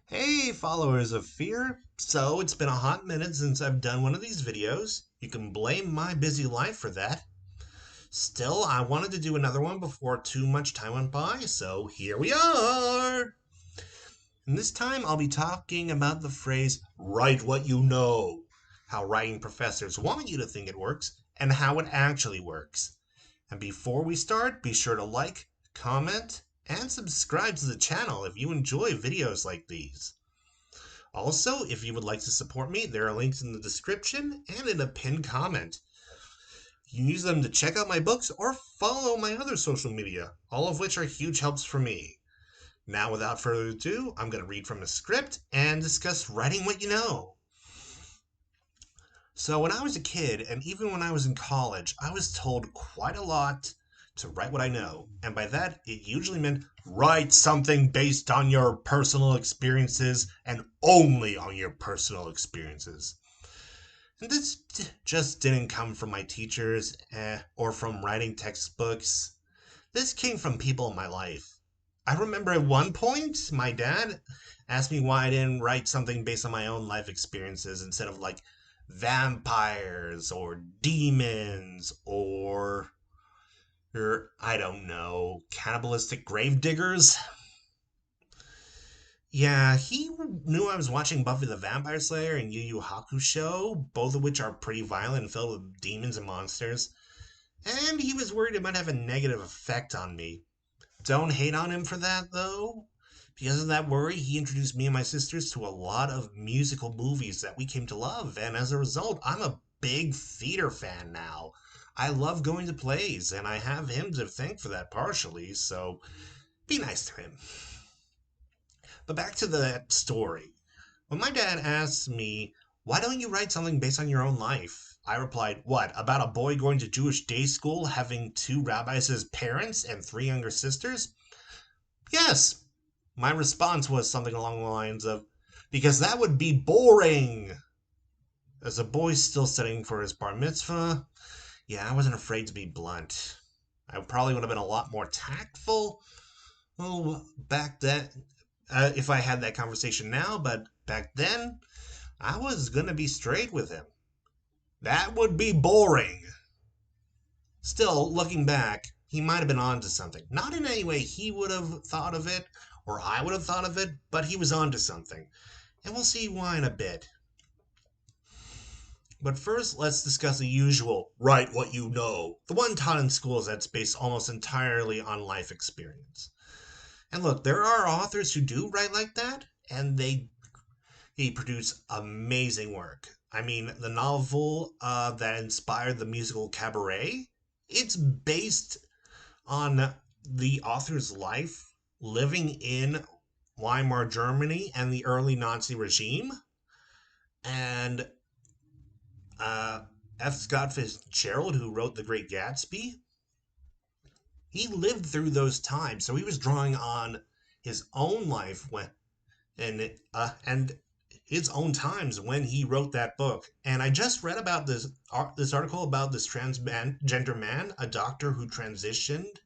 Hey, followers of fear. So, it's been a hot minute since I've done one of these videos. You can blame my busy life for that. Still, I wanted to do another one before too much time went by, so here we are. And this time I'll be talking about the phrase, write what you know. How writing professors want you to think it works, and how it actually works. And before we start, be sure to like, comment, and subscribe to the channel if you enjoy videos like these. Also, if you would like to support me, there are links in the description and in a pinned comment. You can use them to check out my books or follow my other social media, all of which are huge helps for me. Now, without further ado, I'm going to read from a script and discuss writing what you know. So, when I was a kid, and even when I was in college, I was told quite a lot to write what I know. And by that, it usually meant write something based on your personal experiences and only on your personal experiences. And this just didn't come from my teachers or from writing textbooks. This came from people in my life. I remember at one point, my dad asked me why I didn't write something based on my own life experiences instead of like vampires or demons or I don't know, cannibalistic gravediggers. Yeah, he knew I was watching Buffy the Vampire Slayer and Yu Yu Hakusho, both of which are pretty violent and filled with demons and monsters, and he was worried it might have a negative effect on me. Don't hate on him for that, though. Because of that worry, he introduced me and my sisters to a lot of musical movies that we came to love, and as a result, I'm a big theater fan now. I love going to plays, and I have him to thank for that partially, so be nice to him. But back to the story. When my dad asked me, why don't you write something based on your own life? I replied, what, about a boy going to Jewish day school, having two rabbis as parents and three younger sisters? Yes. My response was something along the lines of, because that would be boring. As a boy still studying for his bar mitzvah, yeah, I wasn't afraid to be blunt. I probably would have been a lot more tactful back then if I had that conversation now, but back then, I was gonna be straight with him. That would be boring. Still, looking back, he might have been onto something. Not in any way he would have thought of it, or I would have thought of it, but he was onto something. And we'll see why in a bit. But first, let's discuss the usual write what you know, the one taught in schools that's based almost entirely on life experience. And look, there are authors who do write like that, and they produce amazing work. I mean, the novel that inspired the musical Cabaret, it's based on the author's life living in Weimar Germany and the early Nazi regime. And uh, F. Scott Fitzgerald, who wrote The Great Gatsby, he lived through those times. So he was drawing on his own life and his own times when he wrote that book. And I just read about this article about this transgender man, a doctor who transitioned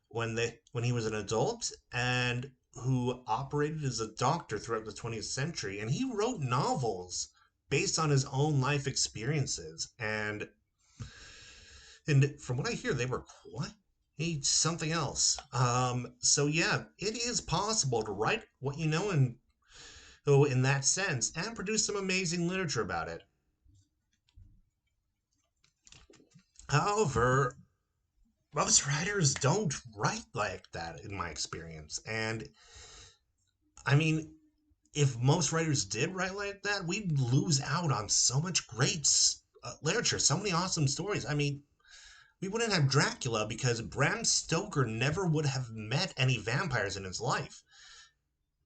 when he was an adult and who operated as a doctor throughout the 20th century, and he wrote novels based on his own life experiences. And from what I hear, they were quite something else. So yeah, it is possible to write what you know in that sense and produce some amazing literature about it. However, most writers don't write like that in my experience. And I mean, if most writers did write like that, we'd lose out on so much great literature, so many awesome stories. I mean, we wouldn't have Dracula because Bram Stoker never would have met any vampires in his life.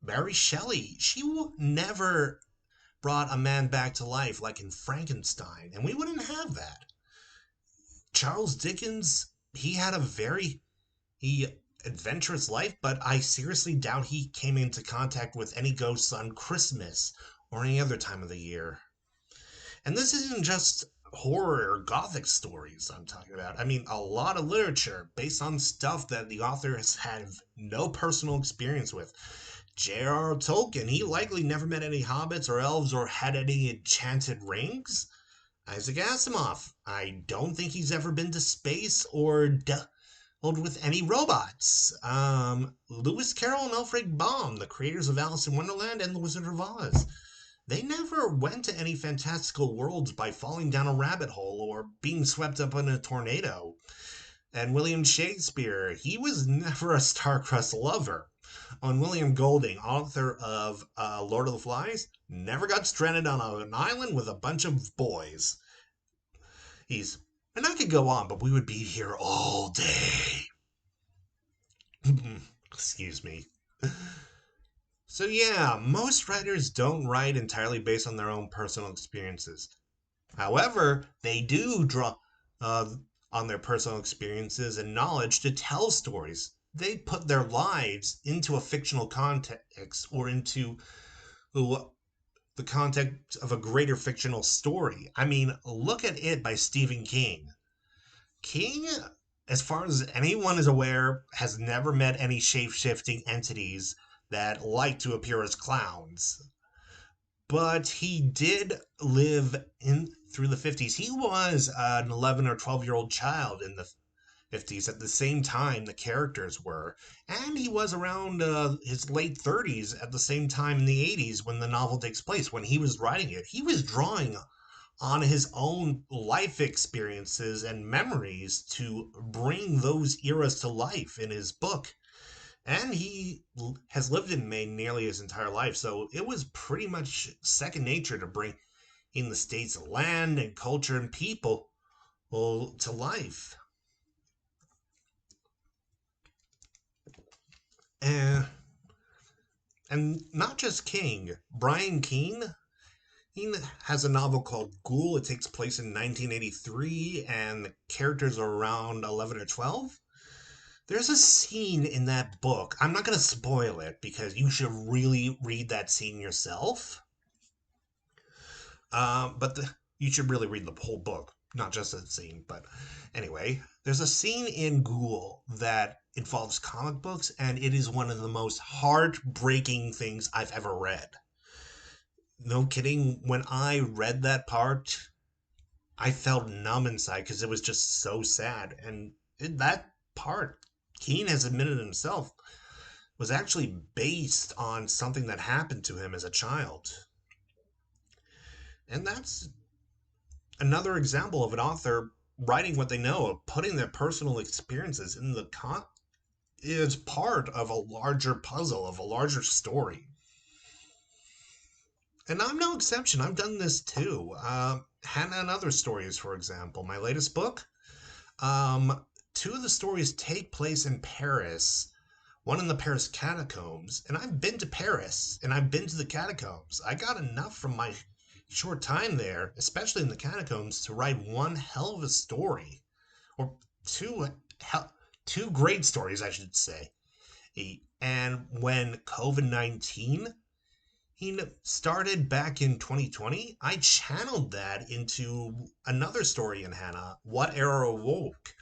Mary Shelley, she never brought a man back to life like in Frankenstein, and we wouldn't have that. Charles Dickens, he had a very adventurous life, but I seriously doubt he came into contact with any ghosts on Christmas or any other time of the year. And this isn't just horror or gothic stories I'm talking about. I mean, a lot of literature based on stuff that the author has had no personal experience with. J.R.R. Tolkien, he likely never met any hobbits or elves or had any enchanted rings. Isaac Asimov, I don't think he's ever been to space or dealt with any robots. Lewis Carroll and Alfred Baum, the creators of Alice in Wonderland and The Wizard of Oz, they never went to any fantastical worlds by falling down a rabbit hole or being swept up in a tornado. And William Shakespeare, he was never a star-crossed lover. And William Golding, author of Lord of the Flies, never got stranded on an island with a bunch of boys. He's, and I could go on, but we would be here all day. Excuse me. So yeah, most writers don't write entirely based on their own personal experiences. However, they do draw on their personal experiences and knowledge to tell stories. They put their lives into a fictional context or into the context of a greater fictional story. I mean, look at It by Stephen King. King, as far as anyone is aware, has never met any shape-shifting entities that like to appear as clowns. But he did live in through the 50s. He was an 11 or 12-year-old child in the 50s at the same time the characters were, and he was around his late 30s at the same time in the 80s when the novel takes place. When he was writing it, he was drawing on his own life experiences and memories to bring those eras to life in his book. And he has lived in Maine nearly his entire life, so it was pretty much second nature to bring in the state's land and culture and people to life. And not just King, Brian Keene. He has a novel called Ghoul. It takes place in 1983, and the characters are around 11 or 12. There's a scene in that book. I'm not going to spoil it because you should really read that scene yourself. You should really read the whole book, not just that scene. But anyway, there's a scene in Ghoul that involves comic books, and it is one of the most heartbreaking things I've ever read. No kidding. When I read that part, I felt numb inside because it was just so sad. And that part, Keene has admitted himself, was actually based on something that happened to him as a child. And that's another example of an author writing what they know, of putting their personal experiences in the is part of a larger puzzle, of a larger story. And I'm no exception. I've done this too. Hannah and Other Stories, for example, my latest book. Two of the stories take place in Paris, one in the Paris catacombs. And I've been to Paris, and I've been to the catacombs. I got enough from my short time there, especially in the catacombs, to write one hell of a story. Or two great stories, I should say. And when COVID-19 started back in 2020, I channeled that into another story in Hannah, What Era Awoke.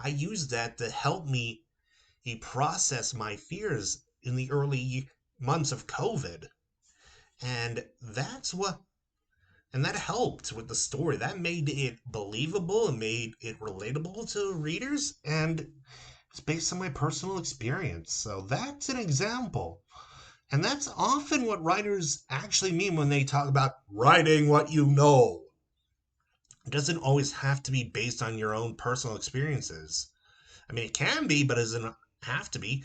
I used that to help me process my fears in the early months of COVID. And that helped with the story. That made it believable and made it relatable to readers. And it's based on my personal experience. So that's an example. And that's often what writers actually mean when they talk about writing what you know. It doesn't always have to be based on your own personal experiences. I mean, it can be, but it doesn't have to be.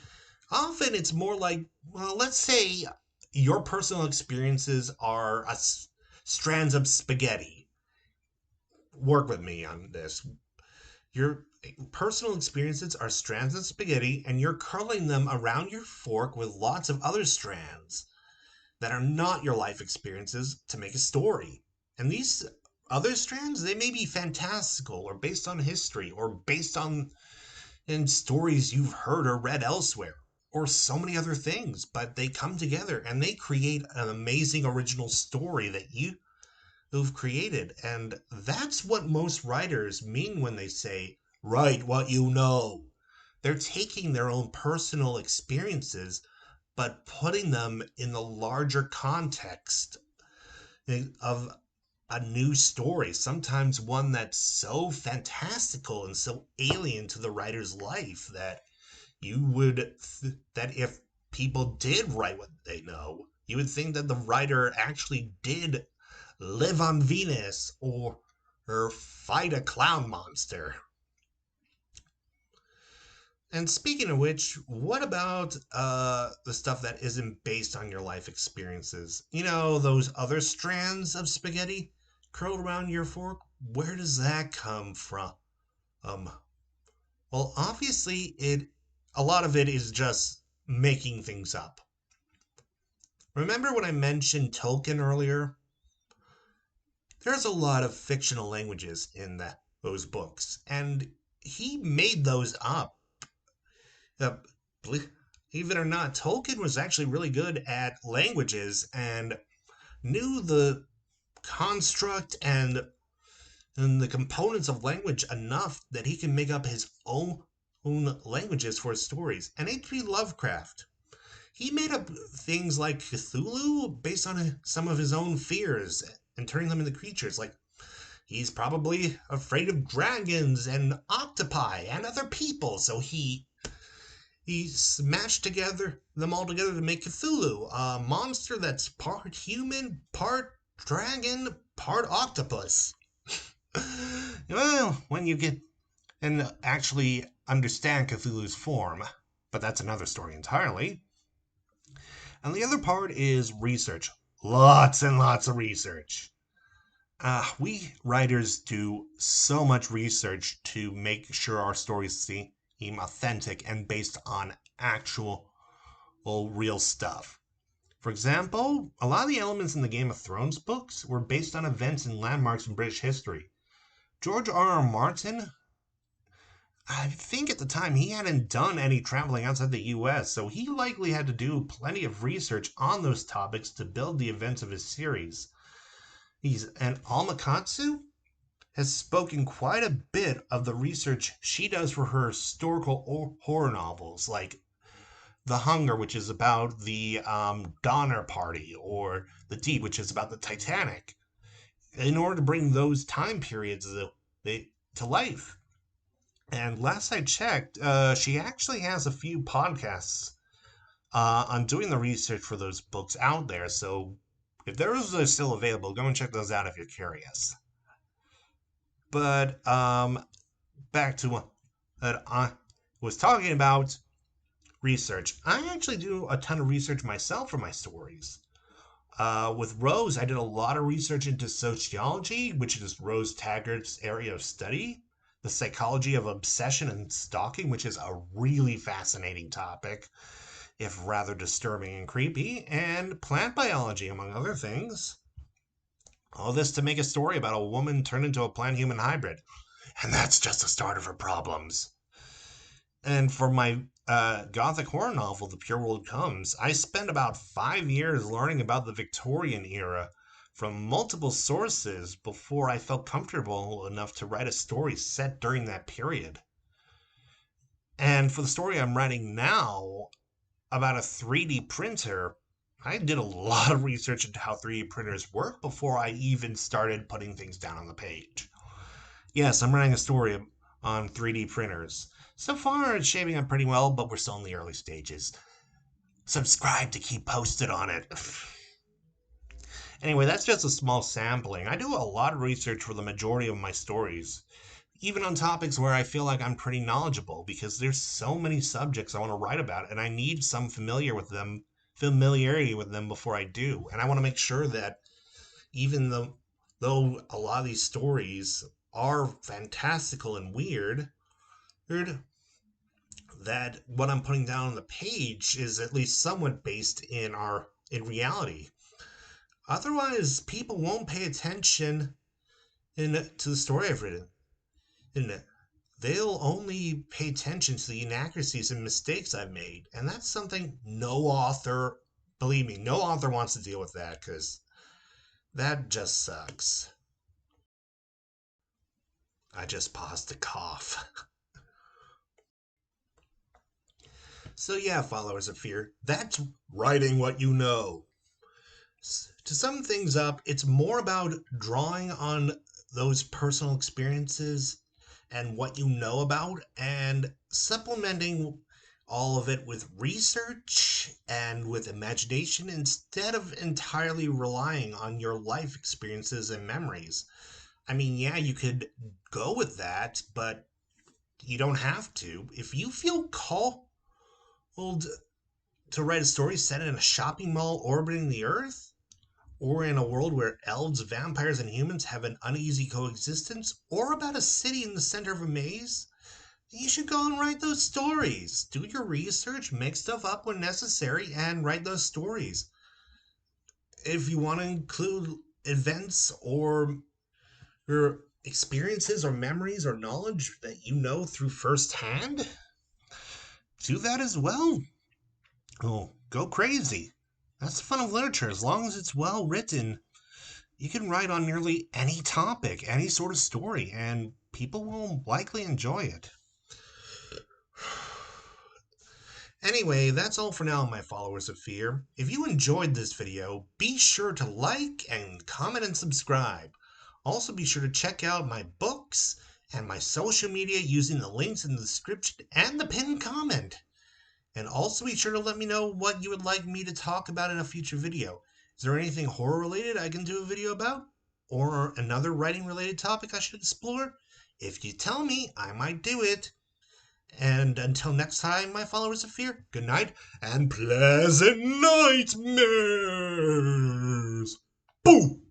Often it's more like, well, let's say your personal experiences are strands of spaghetti. Work with me on this. Your personal experiences are strands of spaghetti, and you're curling them around your fork with lots of other strands that are not your life experiences to make a story. And these other strands, they may be fantastical or based on history or based on in stories you've heard or read elsewhere or so many other things, but they come together and they create an amazing original story that who've created. And that's what most writers mean when they say, write what you know. They're taking their own personal experiences, but putting them in the larger context of a new story, sometimes one that's so fantastical and so alien to the writer's life that that if people did write what they know, you would think that the writer actually did live on Venus or fight a clown monster. And speaking of which, what about the stuff that isn't based on your life experiences? You know, those other strands of spaghetti curled around your fork? Where does that come from? Um, well, obviously, a lot of it is just making things up. Remember when I mentioned Tolkien earlier? There's a lot of fictional languages in those books, and he made those up. Uh, believe it or not, Tolkien was actually really good at languages and knew the construct and the components of language enough that he can make up his own languages for his stories. And H.P. Lovecraft, he made up things like Cthulhu based on some of his own fears and turning them into creatures. Like, he's probably afraid of dragons and octopi and other people, so he smashed together them all together to make Cthulhu, a monster that's part human, part dragon, part octopus. Well, when you get and actually understand Cthulhu's form, but that's another story entirely. And the other part is research. Lots and lots of research. We writers do so much research to make sure our stories seem authentic and based on actual, real stuff. For example, a lot of the elements in the Game of Thrones books were based on events and landmarks in British history. George R.R. Martin, I think at the time he hadn't done any traveling outside the US, so he likely had to do plenty of research on those topics to build the events of his series. And Alma Katsu has spoken quite a bit of the research she does for her historical horror novels, like The Hunger, which is about the Donner Party, or The Deep, which is about the Titanic, in order to bring those time periods to life. And last I checked, she actually has a few podcasts on doing the research for those books out there. So if those are still available, go and check those out if you're curious. But back to what I was talking about, research. I actually do a ton of research myself for my stories. With Rose, I did a lot of research into sociology, which is Rose Taggart's area of study, the psychology of obsession and stalking, which is a really fascinating topic, if rather disturbing and creepy, and plant biology, among other things. All this to make a story about a woman turned into a plant-human hybrid. And that's just the start of her problems. And for my gothic horror novel, The Pure World Comes, I spent about 5 years learning about the Victorian era from multiple sources before I felt comfortable enough to write a story set during that period. And for the story I'm writing now about a 3D printer, I did a lot of research into how 3D printers work before I even started putting things down on the page. Yes, I'm writing a story on 3D printers. So far, it's shaping up pretty well, but we're still in the early stages. Subscribe to keep posted on it. Anyway, that's just a small sampling. I do a lot of research for the majority of my stories, even on topics where I feel like I'm pretty knowledgeable, because there's so many subjects I want to write about, and I need some familiarity with them before I do. And I want to make sure that even though a lot of these stories are fantastical and weird, that what I'm putting down on the page is at least somewhat based in reality. Otherwise, people won't pay attention to the story I've written. And they'll only pay attention to the inaccuracies and mistakes I've made. And that's something no author, believe me, no author wants to deal with that, because That just sucks. I just paused to cough. So yeah, followers of fear, that's writing what you know. To sum things up, it's more about drawing on those personal experiences and what you know about and supplementing all of it with research and with imagination instead of entirely relying on your life experiences and memories. I mean, yeah, you could go with that, but you don't have to. If you feel called to write a story set in a shopping mall orbiting the Earth, or in a world where elves, vampires, and humans have an uneasy coexistence, or about a city in the center of a maze, you should go and write those stories. Do your research, make stuff up when necessary, and write those stories. If you want to include events or your experiences or memories or knowledge that you know through firsthand, do that as well. Oh, go crazy. That's the fun of literature. As long as it's well written, you can write on nearly any topic, any sort of story, and people will likely enjoy it. Anyway, that's all for now, my followers of fear. If you enjoyed this video, be sure to like and comment and subscribe. Also, be sure to check out my books and my social media using the links in the description and the pinned comment. And also be sure to let me know what you would like me to talk about in a future video. Is there anything horror related I can do a video about? Or another writing related topic I should explore? If you tell me, I might do it. And until next time, my followers of fear, good night and pleasant nightmares. Boom!